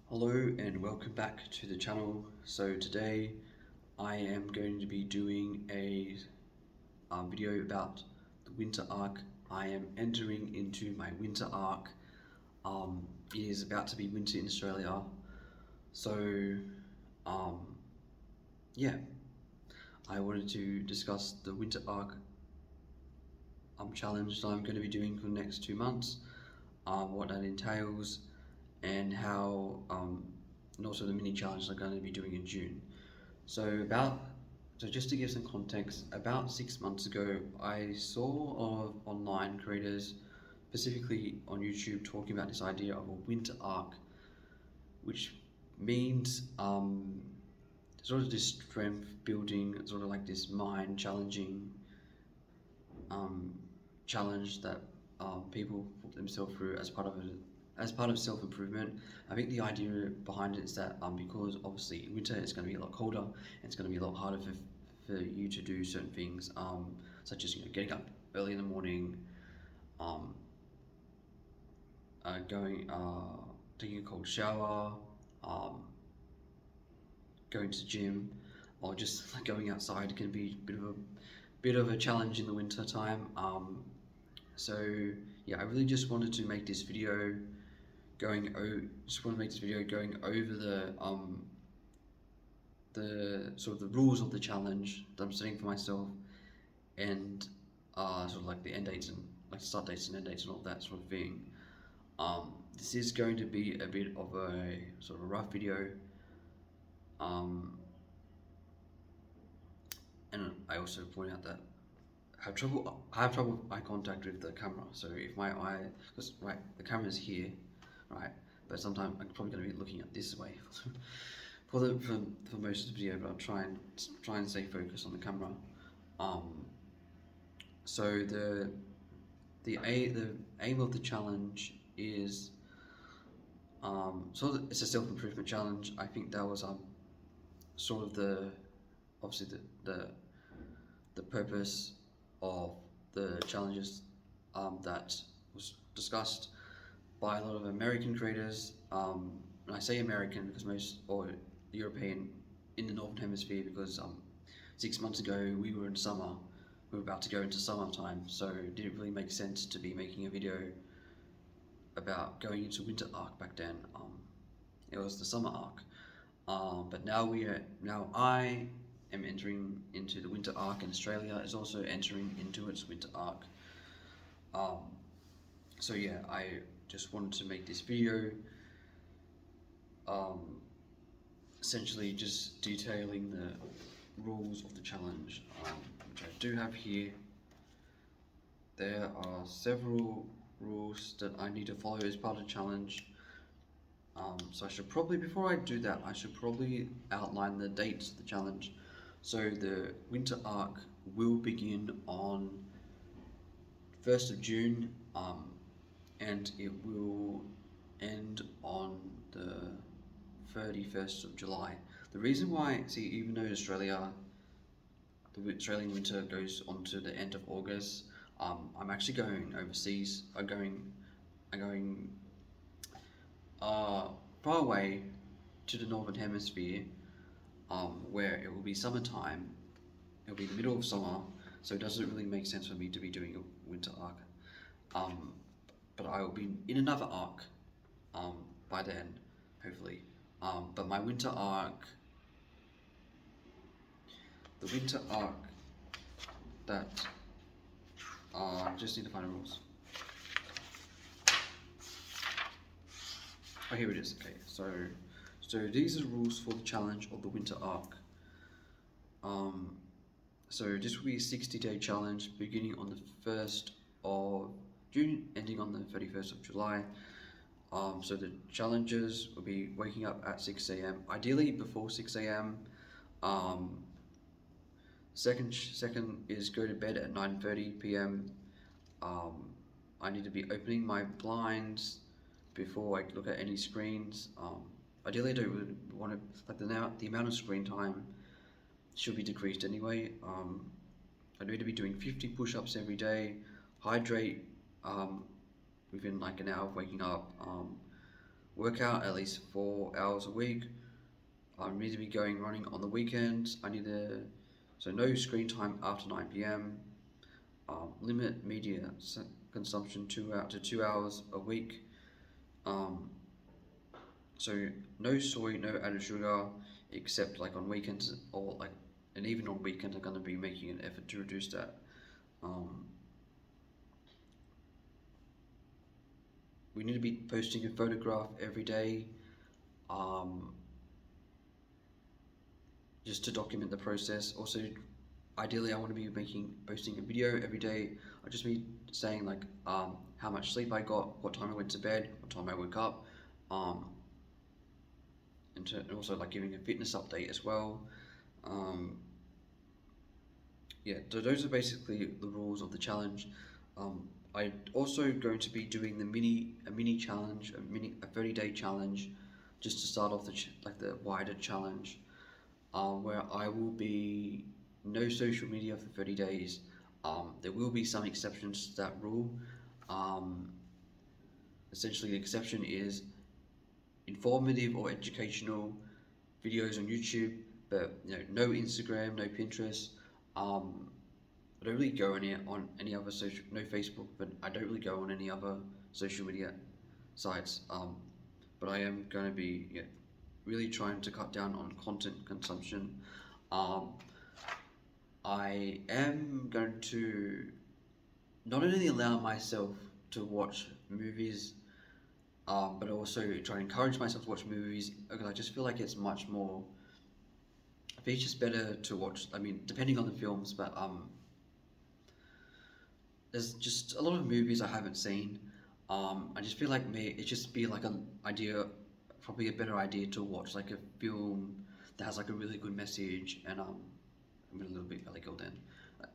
Hello and welcome back to the channel. So today I am going to be doing a video about the winter arc. I am entering into my winter arc. It is about to be winter in Australia. So um, yeah, I wanted to discuss the winter arc challenge that I'm going to be doing for the next 2 months, what that entails, and how and also the mini challenge I'm going to be doing in June. So just to give some context, about 6 months ago, I saw of online creators, specifically on YouTube, talking about this idea of a winter arc, which means sort of this strength building, sort of like this mind challenging um, challenge that people put themselves through as part of self improvement. I think the idea behind it is that because obviously in winter it's going to be a lot colder and it's going to be a lot harder for you to do certain things, such as getting up early in the morning, um, going taking a cold shower, um, going to the gym, or just like going outside can be a bit of a challenge in the winter time. So yeah, I really just wanted to make this video going over the sort of the rules of the challenge that I'm setting for myself, and sort of like the end dates and like start dates and end dates and all that sort of thing. This is going to be a bit of a sort of a rough video, um, and I also point out that I have trouble eye contact with the camera. So if my eye, because right, the camera's here, right, but sometimes I'm probably going to be looking at this way for most of the video, but I'll try and stay focused on the camera. Um, so the aim of the challenge is it's a self improvement challenge. I think that was sort of the obviously the purpose of the challenges that was discussed by a lot of American creators. And I say American because most, or European in the Northern Hemisphere, because 6 months ago we were in summer. We were about to go into summertime, so it didn't really make sense to be making a video about going into winter arc back then. It was the summer arc. But now I am entering into the winter arc, and Australia is also entering into its winter arc. Um, so yeah, I just wanted to make this video, um, essentially just detailing the rules of the challenge, which I do have here. There are several rules that I need to follow as part of the challenge. So I should probably, before I do that, I should probably outline the dates of the challenge. So the winter arc will begin on 1st of June, and it will end on the 31st of July. The reason why, see, even though the Australian winter goes on to the end of August, I'm actually going overseas. I'm going far away to the Northern Hemisphere, where it will be summertime. It'll be the middle of summer, so it doesn't really make sense for me to be doing a winter arc. Um, but I will be in another arc by then, hopefully. But my the winter arc that just need to find the rules. Oh, here it is. Okay, so these are the rules for the challenge of the winter arc. So this will be a 60-day challenge beginning on the 1st of June, ending on the 31st of July. So the challenges will be waking up at 6 a.m. Ideally before 6 a.m. Second is go to bed at 9:30 p.m. I need to be opening my blinds before I look at any screens. Ideally, I don't really want to, like, the amount of screen time should be decreased anyway. I need to be doing 50 push-ups every day. Hydrate within like an hour of waking up. work out at least 4 hours a week. I need to be going running on the weekends. So no screen time after 9 p.m. Limit media consumption 2 hours a week. Um, so no soy, no added sugar, except like on weekends or like, and even on weekends, I'm gonna be making an effort to reduce that. Um, we need to be posting a photograph every day, um, just to document the process. Also, ideally, I want to be posting a video every day. I'll just be saying like how much sleep I got, what time I went to bed, what time I woke up, um, and also like giving a fitness update as well. Um, yeah, so those are basically the rules of the challenge. I also going to be doing a mini challenge, a 30-day challenge, just to start off like the wider challenge, where I will be no social media for 30 days. There will be some exceptions to that rule. Um, Essentially, the exception is informative or educational videos on YouTube, but no Instagram, no Pinterest. Um, I don't really go on any other social, no Facebook, but I don't really go on any other social media sites. But I am going to be really trying to cut down on content consumption. Um, I am going to not only allow myself to watch movies, but also try to encourage myself to watch movies because I just feel like it's much more. I think it's just better to watch. I mean, depending on the films, but there's just a lot of movies I haven't seen. I just feel like it just be like an idea, probably a better idea to watch like a film that has like a really good message and I'm a little bit belly go then,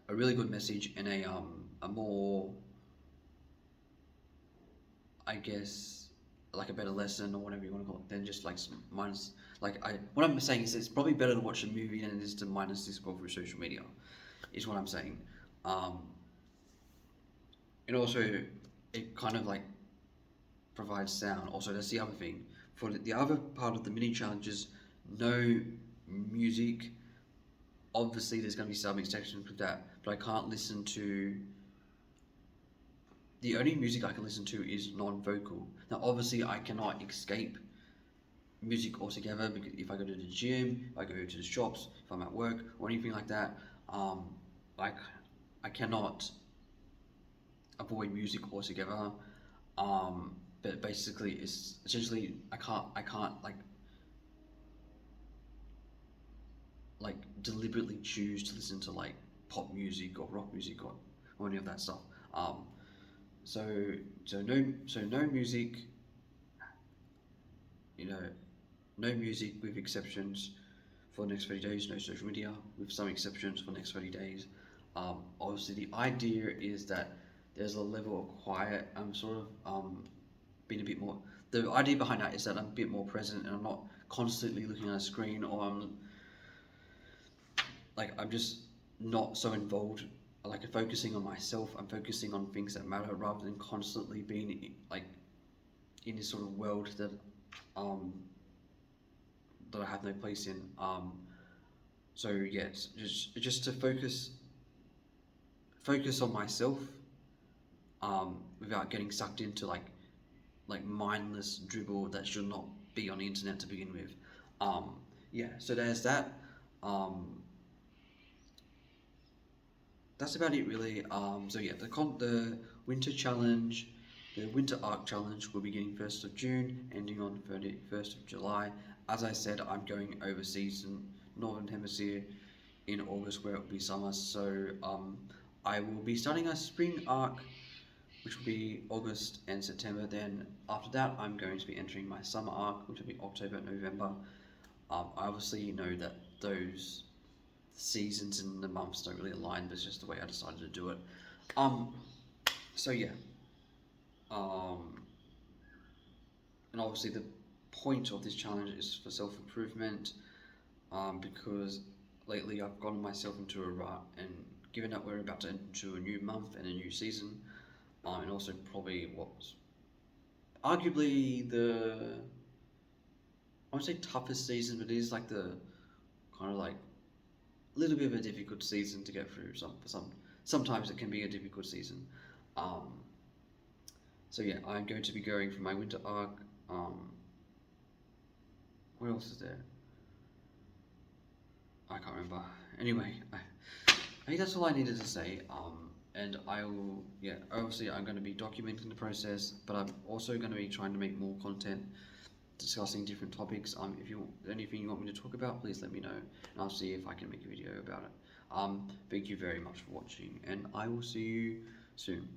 a really good message and a more, I guess, like a better lesson or whatever you want to call it than just like minus. Like what I'm saying is it's probably better to watch a movie than it is to mindlessly scroll through social media, is what I'm saying. Um, and also it kind of like provides sound. Also, that's the other thing. For the other part of the mini challenges, no music. Obviously, there's going to be some exceptions with that, but I can't listen to. The only music I can listen to is non-vocal. Now, obviously, I cannot escape music altogether because if I go to the gym, if I go to the shops, if I'm at work or anything like that, um, like I cannot avoid music altogether. But basically, it's essentially I can't like deliberately choose to listen to like pop music or rock music or any of that stuff. Um, so no music, you know, no music with exceptions for the next 30 days. No social media with some exceptions for the next 30 days. Obviously, the idea is that there's a level of quiet. I'm sort of being a bit more. The idea behind that is that I'm a bit more present and I'm not constantly looking at a screen or I'm just not so involved. Like focusing on myself, I'm focusing on things that matter rather than constantly being like in this sort of world um that I have no place in. So yes, just to focus on myself, without getting sucked into like mindless dribble that should not be on the internet to begin with. Um, yeah, so there's that. Um, that's about it really. So yeah, the winter challenge, the winter arc challenge will be beginning 1st of June, ending on 31st of July. As I said, I'm going overseas in Northern Hemisphere in August where it will be summer. So I will be starting a spring arc, which will be August and September. Then after that, I'm going to be entering my summer arc, which will be October, November. I obviously know that those seasons and the months don't really align, but it's just the way I decided to do it. Um, so yeah, um, and obviously the point of this challenge is for self improvement, because lately I've gotten myself into a rut, and given that we're about to enter into a new month and a new season, and also probably what's arguably the won't say toughest season, but it is like the kind of like a little bit of a difficult season to get through. Sometimes it can be a difficult season. Um, so yeah, I'm going to be going for my winter arc. What else is there? I can't remember. Anyway, I think that's all I needed to say. And I will, yeah, obviously I'm going to be documenting the process, but I'm also going to be trying to make more content discussing different topics. If you anything you want me to talk about, please let me know, and I'll see if I can make a video about it. Thank you very much for watching, and I will see you soon.